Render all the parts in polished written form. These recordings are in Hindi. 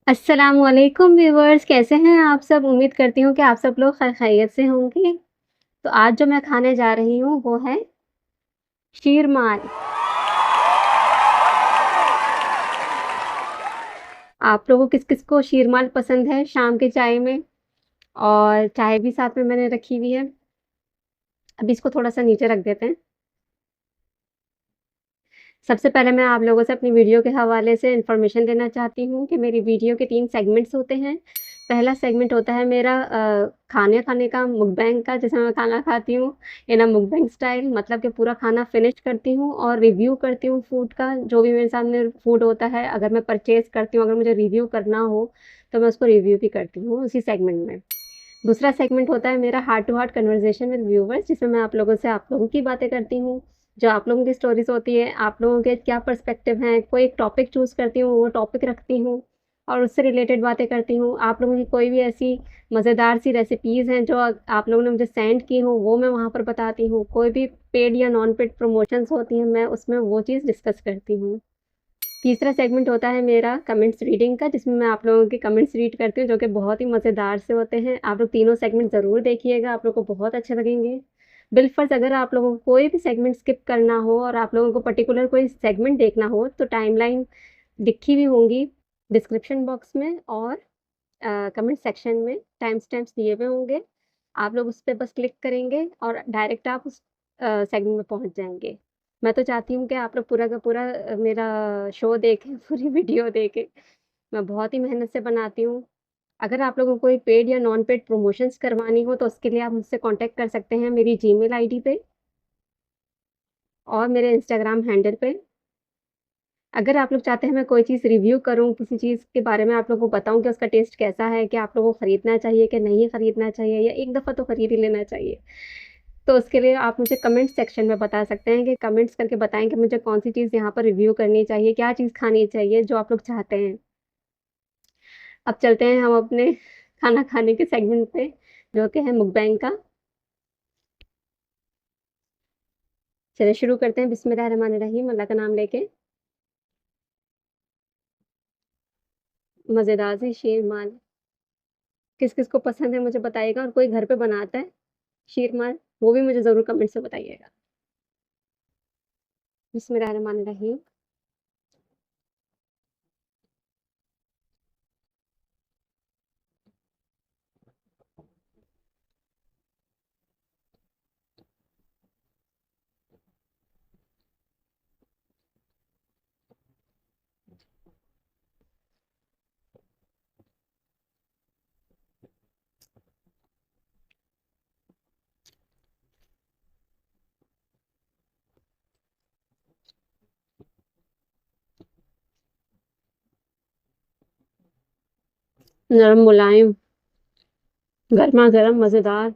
अस्सलामुअलैकुम व्यूवर्स, कैसे हैं आप सब? उम्मीद करती हूँ कि आप सब लोग खैरियत से होंगे। तो आज जो मैं खाने जा रही हूँ वो है शीरमाल। आप लोगों किस-किस को शीरमाल पसंद है शाम के चाय में? और चाय भी साथ में मैंने रखी हुई है। अभी इसको थोड़ा-सा नीचे रख देते हैं। सबसे पहले मैं आप लोगों से अपनी वीडियो के हवाले से इन्फॉर्मेशन देना चाहती हूँ कि मेरी वीडियो के 3 सेगमेंट्स होते हैं। पहला सेगमेंट होता है मेरा खाने खाने का, मुकबैंग का, जिसमें मैं खाना खाती हूँ इन अ मुकबैंग स्टाइल, मतलब कि पूरा खाना फिनिश करती हूँ और रिव्यू करती हूँ फूड का। जो भी मेरे सामने फूड होता है, अगर मैं परचेज़ करती हूँ, अगर मुझे रिव्यू करना हो, तो मैं उसको रिव्यू भी करती हूँ उसी सेगमेंट में। दूसरा सेगमेंट होता है मेरा heart to heart conversation with viewers, जिसमें मैं आप लोगों से आप लोगों की बातें करती हूँ, जो आप लोगों की स्टोरीज होती है, आप लोगों के क्या पर्सपेक्टिव हैं, कोई एक टॉपिक चूज करती हूँ, वो टॉपिक रखती हूँ और उससे रिलेटेड बातें करती हूँ। आप लोगों की कोई भी ऐसी मज़ेदार सी रेसिपीज़ हैं जो आप लोगों ने मुझे सेंड की हो, वो मैं वहाँ पर बताती हूँ। कोई भी पेड या नॉन पेड प्रमोशंस होती हैं, मैं उसमें वो चीज़ डिस्कस करती हूँ। तीसरा सेगमेंट होता है मेरा कमेंट्स रीडिंग का, जिसमें मैं आप लोगों के कमेंट्स रीड करती हूँ, जो कि बहुत ही मज़ेदार से होते हैं। आप लोग तीनों सेगमेंट ज़रूर देखिएगा, आप लोगों को बहुत अच्छे लगेंगे। बिलफ़र्ज़ अगर आप लोगों को कोई भी सेगमेंट स्किप करना हो और आप लोगों को पर्टिकुलर कोई सेगमेंट देखना हो, तो टाइमलाइन दिखी हुई होंगी डिस्क्रिप्शन बॉक्स में और कमेंट सेक्शन में टाइम स्टैम्प्स दिए हुए होंगे। आप लोग उस पे बस क्लिक करेंगे और डायरेक्ट आप उस सेगमेंट में पहुँच जाएँगे। मैं तो चाहती हूँ कि आप लोग पूरा का पूरा मेरा शो देखें, पूरी वीडियो देखें। मैं बहुत ही मेहनत से बनाती हूँ। अगर आप लोगों को कोई पेड या नॉन पेड प्रमोशंस करवानी हो, तो उसके लिए आप मुझसे कॉन्टैक्ट कर सकते हैं मेरी जीमेल आईडी पे और मेरे इंस्टाग्राम हैंडल पे। अगर आप लोग चाहते हैं मैं कोई चीज़ रिव्यू करूँ, किसी चीज़ के बारे में आप लोगों को बताऊँ कि उसका टेस्ट कैसा है, कि आप लोगों को खरीदना चाहिए कि नहीं खरीदना चाहिए या एक दफ़ा तो खरीद ही लेना चाहिए। तो उसके लिए आप मुझे कमेंट सेक्शन में बता सकते हैं कि कमेंट्स करके बताएँ कि मुझे कौन-सी चीज़ यहाँ पर रिव्यू करनी चाहिए, क्या चीज़ खानी चाहिए जो आप लोग चाहते हैं। अब चलते हैं हम अपने खाना खाने के सेगमेंट पे, जो कि है मुकबैंग का। चलिए शुरू करते हैं बिस्मिल्लाहिर्रहमानिर्रहीम, अल्लाह का नाम लेके। मज़ेदार सी शीरमाल। किस-किस को पसंद है मुझे बताइएगा और कोई घर पे बनाता है शीरमाल, वो भी मुझे ज़रूर कमेंट्स में बताइएगा। बिस्मिल्लाहिर्रहमानिर्रहीम। नरम मुलायम, गरमा-गरम, मज़ेदार।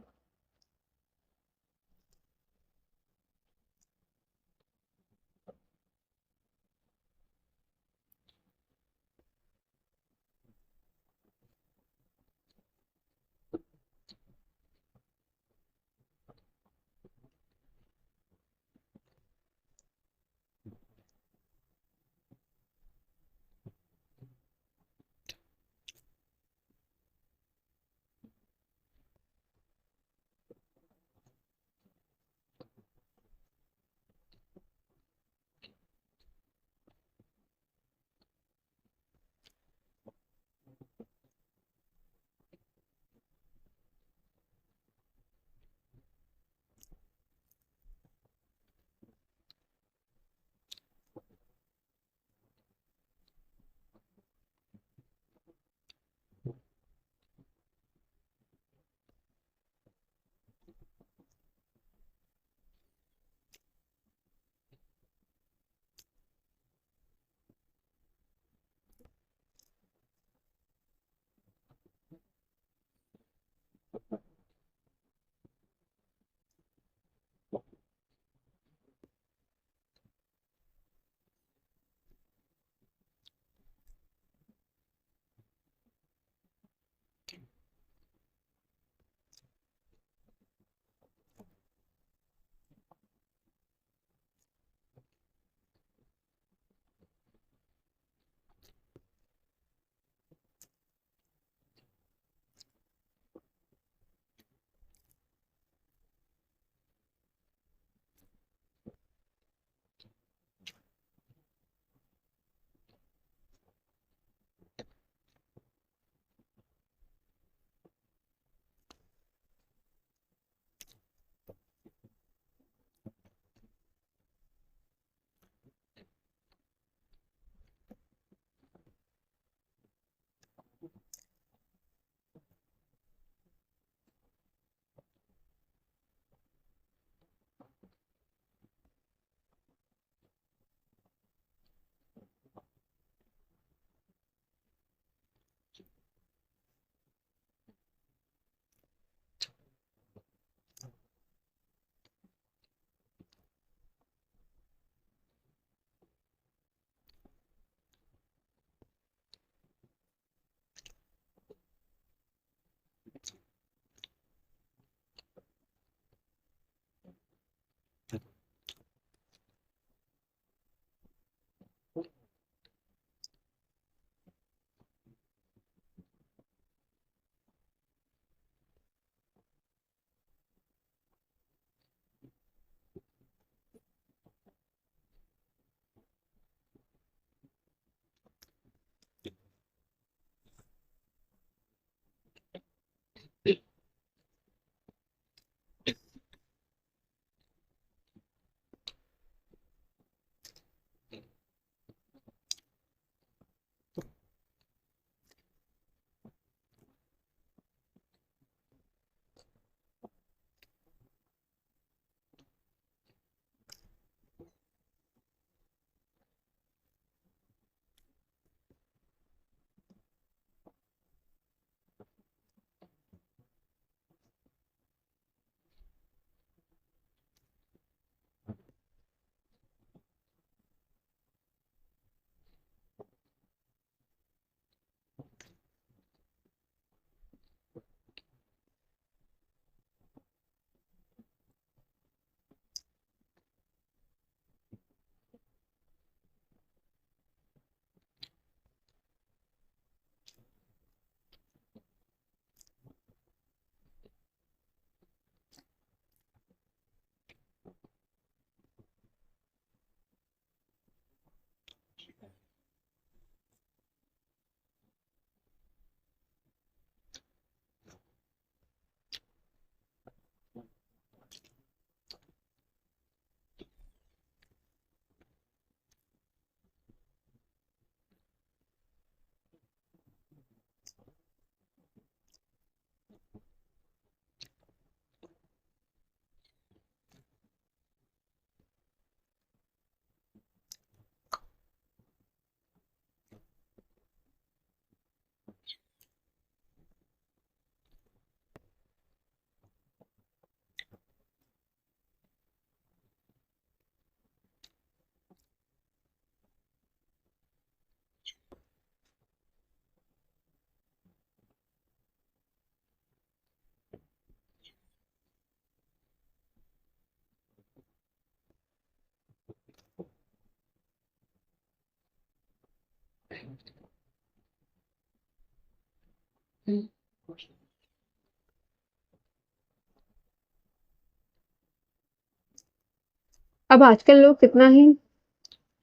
अब आजकल लोग कितना ही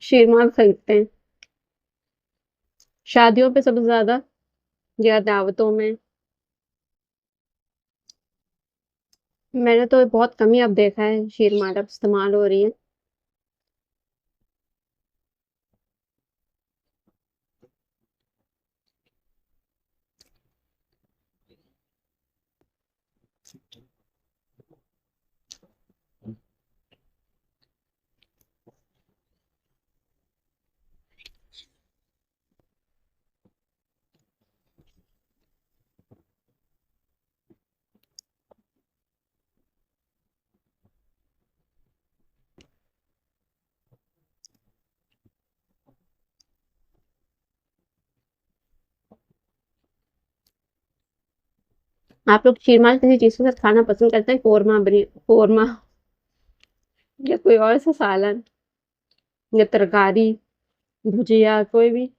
शेरमाल खरीदते हैं, शादियों पे सबसे ज़्यादा या दावतों में। मैंने तो बहुत कम ही अब देखा है शेरमाल अब इस्तेमाल हो रही है। आप लोग शेरमाल किसी चीज़ के साथ खाना पसंद करते हैं? कोरमा या कोई और सा सालन या तरकारी, भुजिया कोई भी?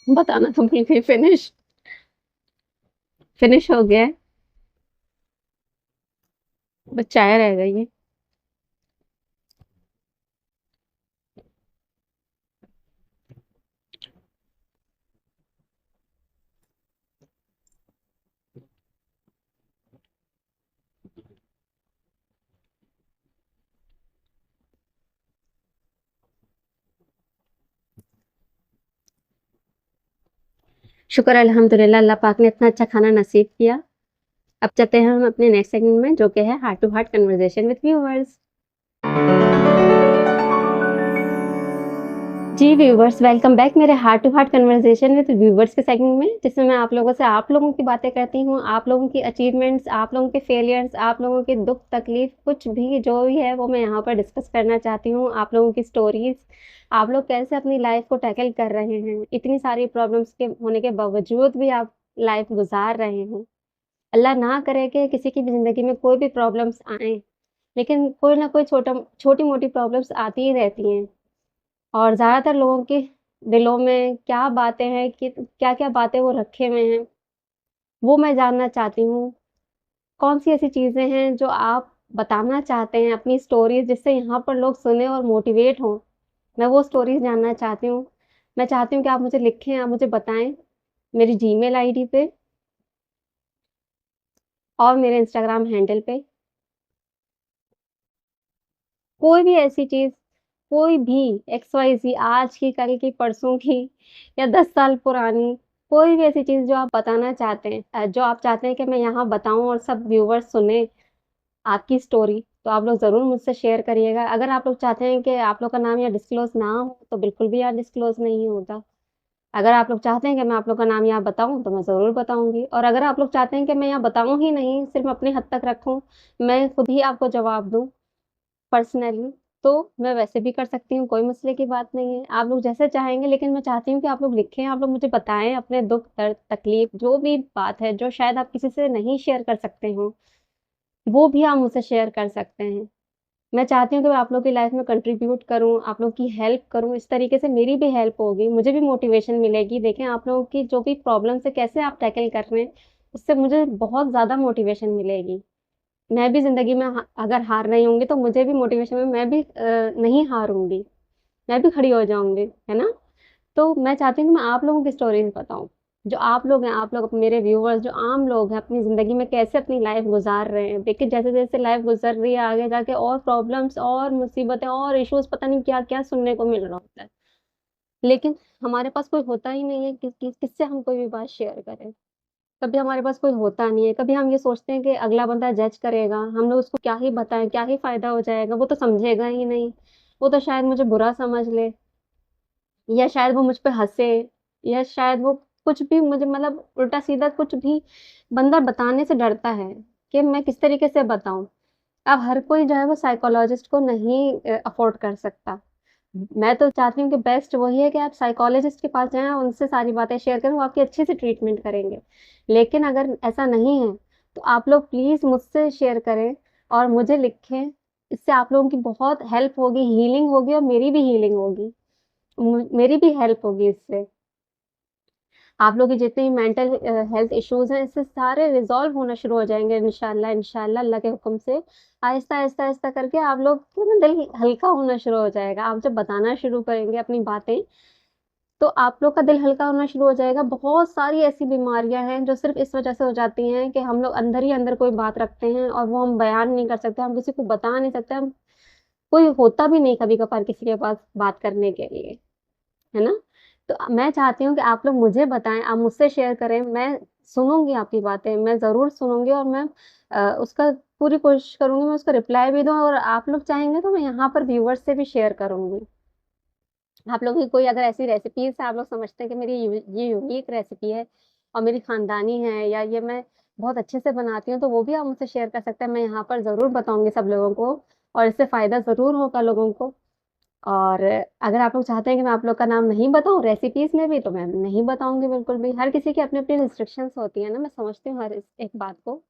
बताना तो बिल्कुल फिनिश हो गया है, बस चाय रह गई है। शुक्र अल्हम्दुलिल्लाह अल्लाह पाक ने इतना अच्छा खाना नसीब किया। अब चलते हैं हम अपने नेक्स्ट सेगमेंट में, जो कि है heart to heart conversation with viewers. जी व्यूवर्स, वेलकम बैक मेरे heart to heart conversation with viewers के सेगमेंट में, जिसमें मैं आप लोगों से आप लोगों की बातें करती हूँ, आप लोगों की अचीवमेंट्स, आप लोगों के फेलियर्स, आप लोगों के दुख तकलीफ, कुछ भी जो भी है वो मैं यहाँ पर डिस्कस करना चाहती हूँ। आप लोगों की स्टोरीज, आप लोग कैसे अपनी लाइफ को टैकल कर रहे हैं, इतनी सारी प्रॉब्लम्स के होने के बावजूद भी आप लाइफ गुजार रहे हैं। अल्लाह ना करे कि किसी की भी ज़िंदगी में कोई भी प्रॉब्लम्स आएँ, लेकिन कोई ना कोई छोटी-मोटी प्रॉब्लम्स आती ही रहती हैं। और ज़्यादातर लोगों के दिलों में क्या बातें हैं, कि क्या-क्या बातें वो रखे हुए हैं, वो मैं जानना चाहती हूँ। कौन-सी ऐसी चीज़ें हैं जो आप बताना चाहते हैं अपनी स्टोरीज़, जिससे यहाँ पर लोग सुने और मोटिवेट हों, मैं वो स्टोरीज़ जानना चाहती हूँ। मैं चाहती हूँ कि आप मुझे लिखें, आप मुझे बताएँ मेरी जीमेल आईडी पे और मेरे इंस्टाग्राम हैंडल पे। कोई भी ऐसी चीज़, कोई भी XYZ, आज की, कल की, परसों की या 10 साल पुरानी, कोई भी ऐसी चीज़ जो आप बताना चाहते हैं, जो आप चाहते हैं कि मैं यहाँ बताऊँ और सब व्यूअर्स सुने आपकी स्टोरी, तो आप लोग ज़रूर मुझसे शेयर करिएगा। अगर आप लोग चाहते हैं कि आप लोग का नाम यहाँ डिस्क्लोज़ ना हो, तो बिल्कुल भी यहाँ डिस्क्लोज़ नहीं होता। अगर आप लोग चाहते हैं कि मैं आप लोग का नाम यहाँ बताऊँ, तो मैं ज़रूर बताऊँगी, और अगर आप लोग चाहते हैं कि मैं यहाँ बताऊँ ही नहीं, सिर्फ़ अपने हद तक रखूँ, मैं खुद ही आपको जवाब दूँ पर्सनली, तो मैं वैसे भी कर सकती हूँ, कोई मसले की बात नहीं है। आप लोग जैसे चाहेंगे, लेकिन मैं चाहती हूँ कि आप लोग लिखें, आप लोग मुझे बताएँ अपने दुःख, दर्द, तकलीफ़, जो भी बात है, जो शायद आप किसी से नहीं शेयर कर सकते हो, वो भी आप मुझसे शेयर कर सकते हैं। मैं चाहती हूँ कि मैं आप लोग की लाइफ़ में कंट्रीब्यूट करूँ, आप लोग की हेल्प करूँ, इस तरीके से मेरी भी हेल्प होगी, मुझे भी मोटिवेशन मिलेगी। देखें, आप लोगों की जो भी प्रॉब्लम्स है, कैसे आप टैकल कर रहे हैं, उससे मुझे बहुत ज़्यादा मोटिवेशन मिलेगी। मैं भी ज़िंदगी में अगर हार रही होंगी, तो मुझे भी मोटिवेशन में मैं भी नहीं हारूँगी, मैं भी खड़ी हो जाऊँगी, है ना? तो मैं चाहती हूँ कि मैं आप लोगों की स्टोरीज़ बताऊँ। जो आप लोग हैं, आप लोग मेरे व्यूअर्स जो आम लोग हैं, अपनी ज़िंदगी में कैसे अपनी लाइफ़ गुज़ार रहे हैं। देखिए, जैसे-जैसे लाइफ़ गुज़र रही है, आगे जाके और प्रॉब्लम्स और मुसीबतें और इश्यूज़, पता नहीं क्या-क्या सुनने को मिल रहा होता है। लेकिन हमारे पास कोई होता ही नहीं है कि किससे हम कोई भी बात शेयर करें। कभी हमारे पास कोई होता नहीं है, कभी हम ये सोचते हैं कि अगला बंदा जज करेगा, हम लोग उसको क्या ही बताएँ, क्या ही फ़ायदा हो जाएगा, वो तो समझेगा ही नहीं, वो तो शायद मुझे बुरा समझ ले, या शायद वो मुझ पे हँसे, या शायद वो कुछ भी मुझे, मतलब उल्टा-सीधा कुछ भी बंदा बताने से डरता है कि मैं किस तरीके से बताऊँ। अब हर कोई जो है वो साइकोलॉजिस्ट को नहीं अफ़ोर्ड कर सकता। मैं तो चाहती हूँ कि बेस्ट वही है कि आप साइकोलॉजिस्ट के पास जाएँ और उनसे सारी बातें शेयर करें, वो आपकी अच्छे से ट्रीटमेंट करेंगे। लेकिन अगर ऐसा नहीं है, तो आप लोग प्लीज़ मुझसे शेयर करें और मुझे लिखें। इससे आप लोगों की बहुत हेल्प होगी, हीलिंग होगी और मेरी भी हीलिंग होगी। मेरी भी हेल्प होगी इससे। आप लोग के जितने भी मेंटल हेल्थ इश्यूज़ हैं, इससे सारे रिज़ॉल्व होना शुरू हो जाएँगे इंशाल्लाह, इंशाल्लाह, अल्लाह के हुक्म से। आहिस्ता, आहिस्ता, आहिस्ता करके आप लोग को ना दिल हल्का होना शुरू हो जाएगा। आप जब बताना शुरू करेंगे अपनी बातें, तो आप लोग का दिल हल्का होना शुरू हो जाएगा। बहुत सारी ऐसी बीमारियाँ हैं जो सिर्फ़ इस वज़ह से हो जाती हैं कि हम लोग अंदर ही अंदर कोई बात रखते हैं और वो हम बयान नहीं कर सकते, हम किसी को बता नहीं सकते, हम कोई होता भी नहीं कभी-कभार किसी के पास बात करने के लिए, है ना? तो मैं चाहती हूँ कि आप लोग मुझे बताएँ, आप मुझसे शेयर करें, मैं सुनूँगी आपकी बातें, मैं ज़रूर सुनूँगी और मैं उसका पूरी कोशिश करूँगी मैं उसका रिप्लाई भी दूँ, और आप लोग चाहेंगे तो मैं यहाँ पर व्यूअर्स से भी शेयर करूँगी। आप लोगों की कोई अगर ऐसी रेसिपीज़ है, आप लोग समझते हैं कि मेरी ये यूनिक रेसिपी है और मेरी ख़ानदानी है, या ये मैं बहुत अच्छे से बनाती हूँ, तो वो भी आप मुझसे शेयर कर सकते हैं। मैं यहाँ पर ज़रूर बताऊँगी सब लोगों को और इससे फ़ायदा ज़रूर होगा लोगों को। और अगर आप लोग चाहते हैं कि मैं आप लोग का नाम नहीं बताऊँ रेसिपीज़ में भी, तो मैं नहीं बताऊँगी बिल्कुल भी। हर किसी की अपनी-अपनी रिस्ट्रिक्शंस होती हैं ना, मैं समझती हूँ हर इस एक बात को।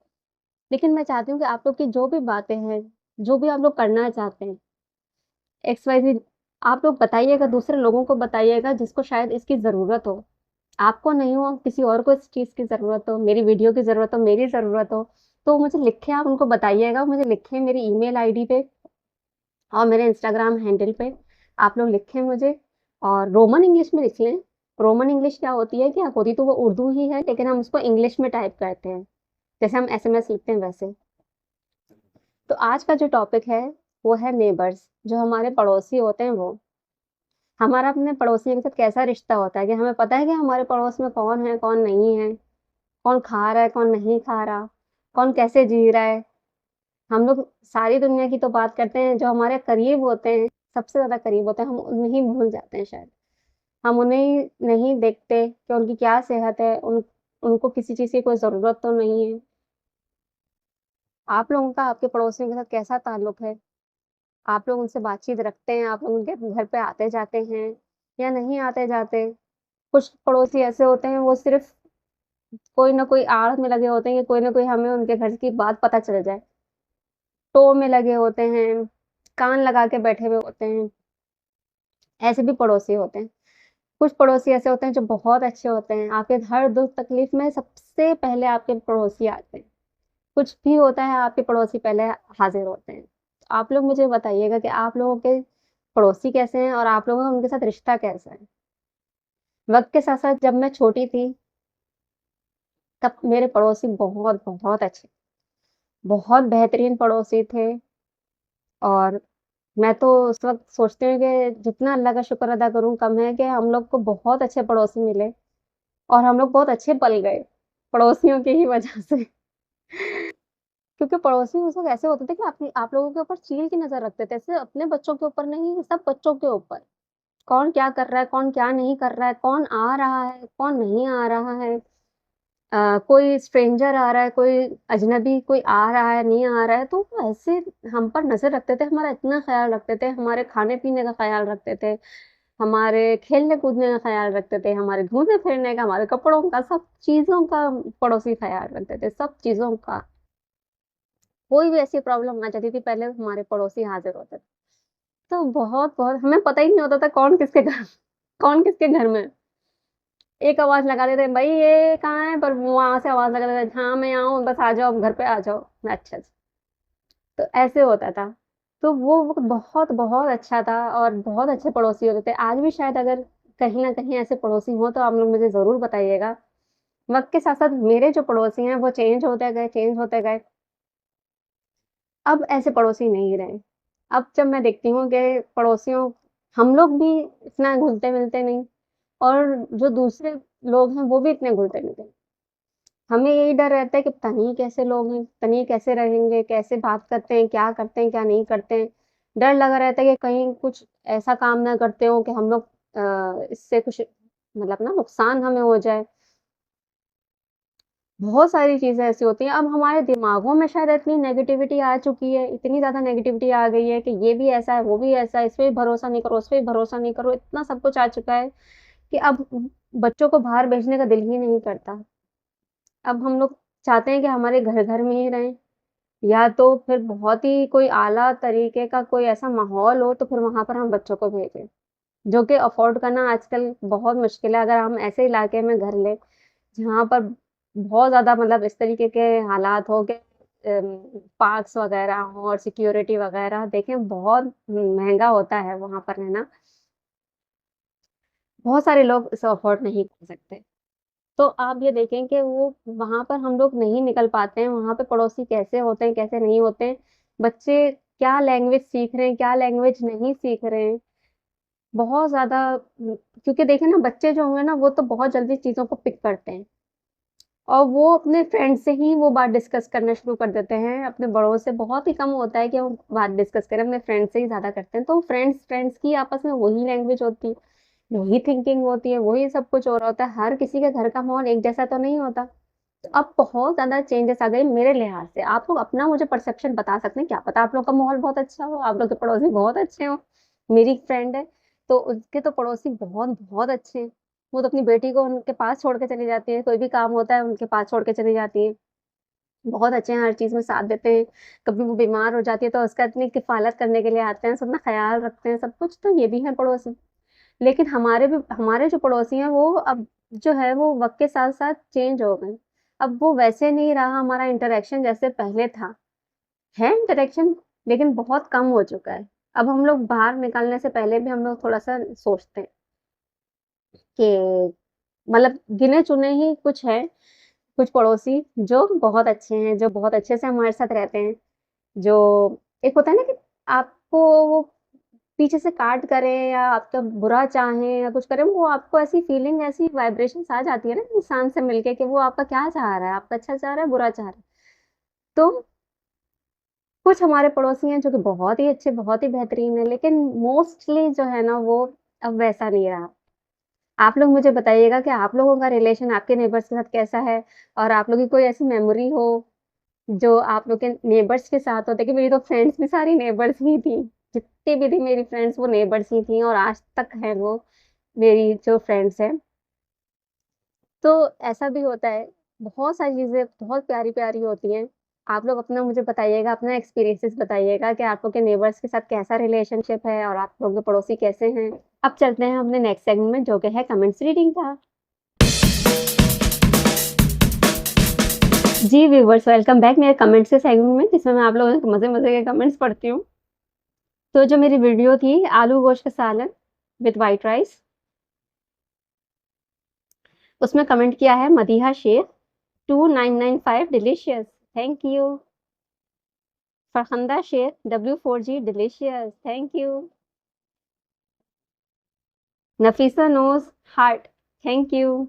लेकिन मैं चाहती हूँ कि आप लोग की जो भी बातें हैं, जो भी आप लोग करना चाहते हैं, XYZ, आप लोग बताइएगा, दूसरे लोगों को बताइएगा जिसको शायद इसकी ज़रूरत हो। आपको नहीं हो, किसी और को इस चीज़ की ज़रूरत हो, मेरी वीडियो की ज़रूरत हो, मेरी ज़रूरत हो, तो मुझे लिखें, आप उनको बताइएगा, मुझे लिखें मेरी ईमेल आईडी पे और मेरे इंस्टाग्राम हैंडल पे। आप लोग लिखें मुझे और रोमन इंग्लिश में लिख लें। रोमन इंग्लिश क्या होती है कि होती तो वो उर्दू ही है, लेकिन हम उसको इंग्लिश में टाइप करते हैं, जैसे हम एसएमएस लिखते हैं वैसे। तो आज का जो टॉपिक है, वो है नेबर्स, जो हमारे पड़ोसी होते हैं वो। हमारा अपने पड़ोसियों के साथ कैसा रिश्ता होता है कि हमें पता है कि हमारे पड़ोस में कौन है, कौन नहीं है, कौन खा रहा है, कौन नहीं खा रहा, कौन कैसे जी रहा है। हम लोग सारी दुनिया की तो बात करते हैं, जो हमारे करीब होते हैं, सबसे ज़्यादा करीब होते हैं, हम उन्हें ही भूल जाते हैं शायद। हम उन्हें नहीं देखते कि उनकी क्या सेहत है, उनको किसी चीज़ की कोई ज़रूरत तो नहीं है। आप लोगों का आपके पड़ोसियों के साथ कैसा ताल्लुक है? आप लोग उनसे बातचीत रखते हैं, आप लोग उनके घर पे आते-जाते हैं या नहीं आते-जाते? कुछ पड़ोसी ऐसे होते हैं, वो सिर्फ़ कोई ना कोई आड़ में लगे होते हैं कि कोई ना कोई हमें उनके घर की बात पता चल जाए। टोह में लगे होते हैं, कान लगा के बैठे हुए होते हैं, ऐसे भी पड़ोसी होते हैं। कुछ पड़ोसी ऐसे होते हैं जो बहुत अच्छे होते हैं, आपके हर दुःख तकलीफ़ में सबसे पहले आपके पड़ोसी आते हैं। कुछ भी होता है आपके पड़ोसी पहले हाज़िर होते हैं। तो आप लोग मुझे बताइएगा कि आप लोगों के पड़ोसी कैसे हैं और आप लोगों का उनके साथ रिश्ता कैसा है? वक़्त के साथ-साथ जब मैं छोटी थी, तब मेरे पड़ोसी बहुत अच्छे, बहुत बेहतरीन पड़ोसी थे और मैं तो उस वक़्त सोचती हूँ कि जितना अल्लाह का शुक्र अदा करूँ कम है कि हम लोग को बहुत अच्छे पड़ोसी मिले और हम लोग बहुत अच्छे पल गए, पड़ोसियों की ही वजह से। क्योंकि पड़ोसी उस वक़्त ऐसे होते थे कि आप लोगों के ऊपर चील की नज़र रखते थे, सिर्फ़ अपने बच्चों के ऊपर नहीं, सब बच्चों के ऊपर। कौन क्या कर रहा है, कौन क्या नहीं कर रहा है, कौन आ रहा है, कौन नहीं आ रहा है। कोई स्ट्रेंजर आ रहा है, कोई अजनबी कोई आ रहा है, नहीं आ रहा है, तो वो ऐसे हम पर नज़र रखते थे, हमारा इतना ख़्याल रखते थे, हमारे खाने-पीने का ख़्याल रखते थे, हमारे खेलने-कूदने का ख़्याल रखते थे, हमारे घूमने-फिरने का, हमारे कपड़ों का, सब चीज़ों का पड़ोसी ख़्याल रखते थे, सब चीज़ों का। कोई भी ऐसी प्रॉब्लम आ जाती थी, पहले हमारे पड़ोसी हाज़िर होते थे। तो बहुत-बहुत हमें पता ही नहीं होता था कौन किसके घर में है। एक आवाज़ लगा देते, "भई ये कहाँ है?" पर वहाँ से आवाज़ लगा देते, "हाँ, मैं यहाँ हूँ, बस आ जाओ, घर पे आ जाओ।" अच्छा जी। तो ऐसे होता था। तो वो वक़्त बहुत अच्छा था और बहुत अच्छे पड़ोसी होते थे। आज भी शायद अगर कहीं न कहीं ऐसे पड़ोसी हों, तो आप लोग मुझे ज़रूर बताइएगा। वक़्त के साथ-साथ मेरे जो पड़ोसी हैं, वो चेंज होते गए। अब ऐसे पड़ोसी नहीं रहे। अब जब मैं देखती हूँ कि पड़ोसियों हम लोग भी इतना घुलते-मिलते नहीं और जो दूसरे लोग हैं, वो भी इतने घुलते-मिलते नहीं। हमें यही डर रहता है कि पता नहीं कैसे लोग हैं, पता नहीं कैसे रहेंगे, कैसे बात करते हैं, क्या नहीं करते हैं। डर लगा रहता है कि कहीं कुछ ऐसा काम ना करते हों कि हम लोग इससे कुछ मतलब ना नुकसान हमें हो जाए। बहुत सारी चीज़ें ऐसी होती हैं, अब हमारे दिमागों में शायद इतनी नेगेटिविटी आ चुकी है, इतनी ज़्यादा नेगेटिविटी आ गई है कि ये भी ऐसा है, वो भी ऐसा है, इस पे भी भरोसा नहीं करो, उस पे भी भरोसा नहीं करो, इतना सब कुछ आ चुका है कि अब बच्चों को बाहर भेजने का दिल ही नहीं करता। अब हम लोग चाहते हैं कि हमारे घर-घर में ही रहें या तो फिर बहुत ही कोई आला तरीके का कोई ऐसा माहौल हो, तो फिर वहाँ पर हम बच्चों को भेजें, जो कि अफ़ोर्ड करना आजकल बहुत मुश्किल है। अगर हम ऐसे इलाके में घर लें, जहाँ पर बहुत ज़्यादा मतलब इस तरीके के हालात हो कि पार्क्स वग़ैरह हों और सिक्योरिटी वग़ैरह देखें बहुत महँगा होता है वहाँ पर रहना। बहुत सारे लोग इसे अफ़ोर्ड नहीं कर सकते। तो आप ये देखें कि वो वहाँ पर हम लोग नहीं निकल पाते हैं, वहाँ पे पड़ोसी कैसे होते हैं, कैसे नहीं होते हैं, बच्चे क्या लैंग्वेज सीख रहे हैं, क्या लैंग्वेज नहीं सीख रहे हैं। बहुत ज़्यादा क्योंकि देखिए ना बच्चे जो होंगे ना वो तो बहुत जल्दी चीज़ों को पिक करते हैं और वो अपने फ्रेंड से ही वो बात डिस्कस करना शुरू कर देते हैं, अपने बड़ों से बहुत ही कम होता है कि वो बात डिस्कस करें, अपने फ्रेंड से ही ज़्यादा करते हैं। तो फ्रेंड्स की आपस में वही लैंग्वेज होती है, वही थिंकिंग होती है, वही सब कुछ हो रहा होता है। हर किसी के घर का माहौल एक जैसा तो नहीं होता। तो अब बहुत ज़्यादा चेंजेस आ गए मेरे लिहाज़ से। आप लोग अपना मुझे परसेप्शन बता सकते हैं, क्या पता आप लोग का माहौल बहुत अच्छा हो, आप लोग के पड़ोसी बहुत अच्छे हों। मेरी एक फ्रेंड है, तो उसके तो पड़ोसी बहुत अच्छे हैं। वो तो अपनी बेटी को उनके पास छोड़ के चली जाती है, कोई भी काम होता है उनके पास छोड़ के चली जाती है। बहुत अच्छे हैं, हर चीज़ में साथ देते हैं। कभी वो बीमार हो जाती है तो उसका इतनी किफ़ालत करने के लिए आते हैं, सब ना ख़्याल रखते हैं सब कुछ, तो ये भी हैं पड़ोसी। लेकिन हमारे जो पड़ोसी हैं वो अब जो है वो वक़्त के साथ-साथ चेंज हो गए। अब वो वैसे नहीं रहा हमारा इंटरैक्शन जैसे पहले था। है इंटरैक्शन लेकिन बहुत कम हो चुका है। अब हम लोग बाहर निकलने से पहले भी हम लोग थोड़ा-सा सोचते हैं कि मतलब गिने-चुने ही कुछ हैं, कुछ पड़ोसी जो बहुत अच्छे हैं, जो बहुत अच्छे से हमारे साथ रहते हैं। जो एक होता है ना कि आपको वो पीछे से काट करें या आपका बुरा चाहें या कुछ करें, वो आपको ऐसी फीलिंग, ऐसी वाइब्रेशंस आ जाती है ना इंसान से मिलके कि वो आपका क्या चाह रहा है, आपका अच्छा चाह रहा है, बुरा चाह रहा है। तो कुछ हमारे पड़ोसी हैं जो कि बहुत ही अच्छे, बहुत ही बेहतरीन हैं, लेकिन मोस्टली जो है ना वो अब वैसा नहीं रहा। आप लोग मुझे बताइएगा कि आप लोगों का रिलेशन आपके नेबर्स के साथ कैसा है? और आप लोगों की कोई ऐसी मेमोरी हो जो आप लोग के नेबर्स के साथ होते कि मेरी तो फ्रेंड्स भी सारी नेबर्स ही थी। जितनी भी थी मेरी फ्रेंड्स वो नेबर्स ही थी और आज तक हैं वो मेरी जो फ्रेंड्स हैं। तो ऐसा भी होता है, बहुत सारी चीज़ें बहुत प्यारी-प्यारी होती हैं। आप लोग अपना मुझे बताइएगा, अपना एक्सपीरियंसेस बताइएगा कि आप लोग के नेबर्स के साथ कैसा रिलेशनशिप है और आप लोग के पड़ोसी कैसे हैं? अब चलते हैं अपने नेक्स्ट सेगमेंट में जो कि है कमेंट्स रीडिंग का। जी व्यूवर्स, वेलकम बैक मेरे कमेंट्स के सेगमेंट में, जिसमें मैं आप लोगों के मज़े-मज़े के कमेंट्स पढ़ती हूँ। तो जो मेरी वीडियो थी आलू गोश्त का सालन विद व्हाइट राइस, उसमें कमेंट किया है Madiha Shaikh 2995 delicious, thank you. Farkhanda Shaikh W4G delicious, thank you. Nafisa नोज heart, thank you.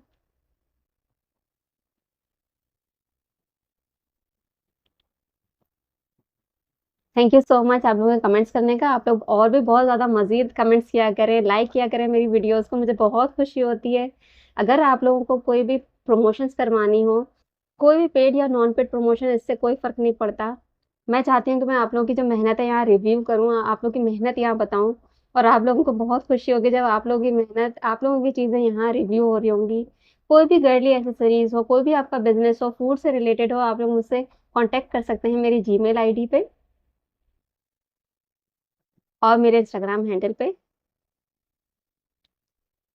Thank you so much आप लोगों के कमेंट्स करने का। आप लोग और भी बहुत ज़्यादा मज़ीद कमेंट्स किया करें, लाइक किया करें मेरी वीडियोज़ को, मुझे बहुत खुशी होती है। अगर आप लोगों को कोई भी प्रमोशंस करवानी हो, कोई भी पेड या नॉन पेड प्रमोशन, इससे कोई फ़र्क नहीं पड़ता। मैं चाहती हूँ कि मैं आप लोगों की जो मेहनत है यहाँ रिव्यू करूँ, आप लोगों की मेहनत यहाँ बताऊँ, और आप लोगों को बहुत खुशी होगी जब आप लोगों की मेहनत, आप लोगों की चीज़ें यहाँ रिव्यू हो रही होंगी। कोई भी गर्ली एक्सेसरीज़ हो, कोई भी आपका बिज़नेस हो, फूड से रिलेटेड हो, आप लोग मुझसे कॉन्टैक्ट कर सकते हैं मेरी जीमेल आईडी पे और मेरे इंस्टाग्राम हैंडल पे।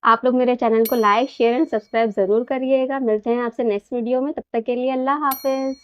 आप लोग मेरे चैनल को लाइक, शेयर एंड सब्सक्राइब ज़रूर करिएगा। मिलते हैं आपसे नेक्स्ट वीडियो में, तब तक के लिए अल्लाह हाफ़िज़।